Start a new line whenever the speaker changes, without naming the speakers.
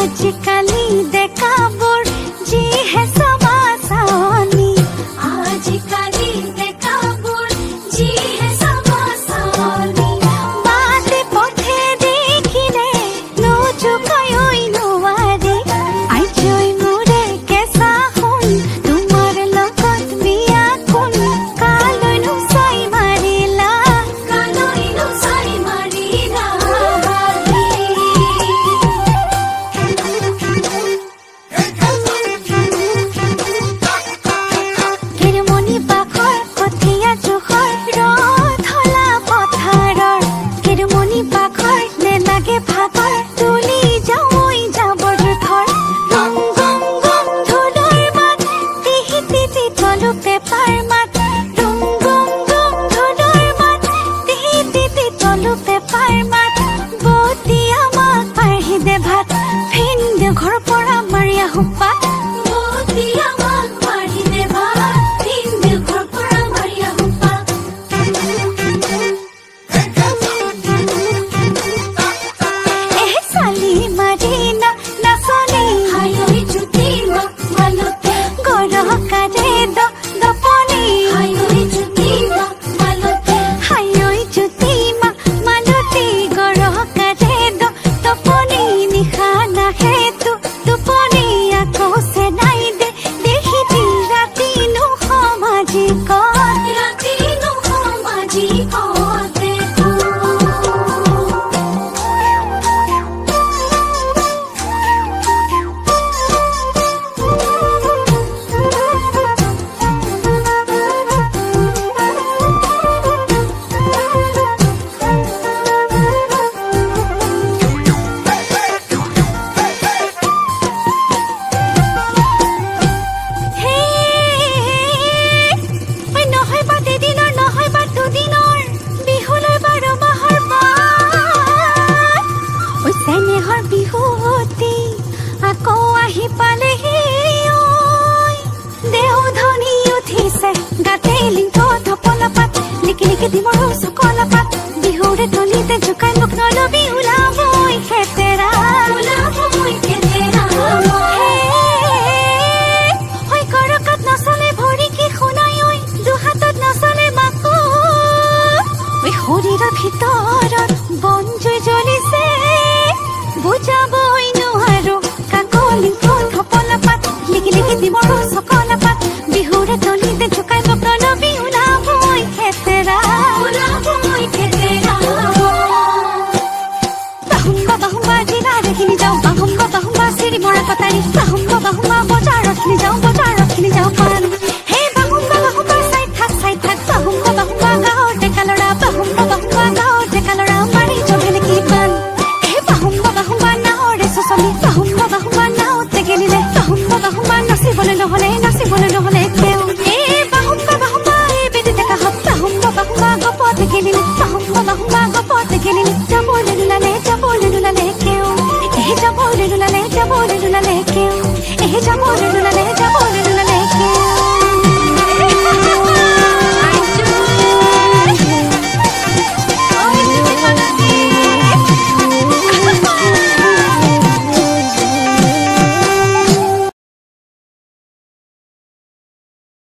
আজিকালি দেখাবোৰ যিহে চাবাচানি আজিকালি দেখাবোৰ যিহে চাবাচানি বাটে পথে দেখিলে নোজোকাই নোৱাৰি আইজৈ মোৰে কেঁচা সোণ তোমাৰ লগত বিয়া কোন কালৈনো চাই মাৰিলা কেৰেমনি পাখৰ কঠীয়া জোখৰ ৰথ হলা পথাৰৰ কেৰেমনি পাখৰ নেলাগে ভাগৰ তুলি যাওঁই যাবৰ থৰ গম গম গম ঢোলৰ মাত টিহি টিহি তলু পেপাৰ মাত গম গম গম ঢোলৰ মাত টিহি টিহি তলু পেপাৰ মাত বতি আমাক পাৰি দে ভাত ভিন্দে ঘৰ পৰা মাৰি আহো পাত বতি আমাক পাৰি দে ভাত ভিন্দে ঘৰ পৰা মাৰি আহো পাত চালি মাৰি নাচনি হায়ৈ জুতি মালতে গৰকাৰে দপনি হায়ৈ জুতি মালতে হায়ৈ জুতি মালতে গৰকাৰে দপনি নিশা নাহে টোপনি আকৌ চেনাই দে দেখিবি ৰাতি নোসমাজিক বিহুতি আকৌ আহি পালেহি দেও ধনী উঠিছে গাতে লিংক ধপলপাত লিকি লিকি দিমৰ চকলপাত বিহুৰে তলিতে জোকাই মোক নলবি ওলাবই খেতেৰা হৈ কৰকাত নচলে ভৰি কি শুনাই ঐ দুহাতত নচলে মাকো শৰীৰৰ ভিতৰত বন জুই জ্বলিছে বুজাবই নোৱাৰো কাকলি ধপলপাত লিকি লিকি দিমৰ চকলপাত বিহুৰে তলিতে জোকাই মোক নলবি ওলাবই খেতেৰা বাহুম্বা জিলাৰেখিনি যাওঁ বাহুম্বা চিৰি মৰা কটাৰী বাহুম্বা বজাৰতখিনি যাওঁ পান হে বাহুম্বা চাই থাক বাহুম্বা গাঁৱৰ ডেকা ল'ৰা বাহুম্বা গাঁৱৰ ডেকা ল'ৰা মাৰি জমে নেকি পান বাহুম্বা নাৱৰে চচলি বাহুম্বা নাওতে গেলিলে বাহুম্বা নাচিবলৈ নহলে কেও বাহুম্বা এই বেটি ডেকাহঁত বাহুম্বা গপতে গেলিলে বাহুম্বা গপতে গেলিলে যাবলৈ নোলালে কেও যাবলৈ নোলালে কেও যাবলৈ নোলালে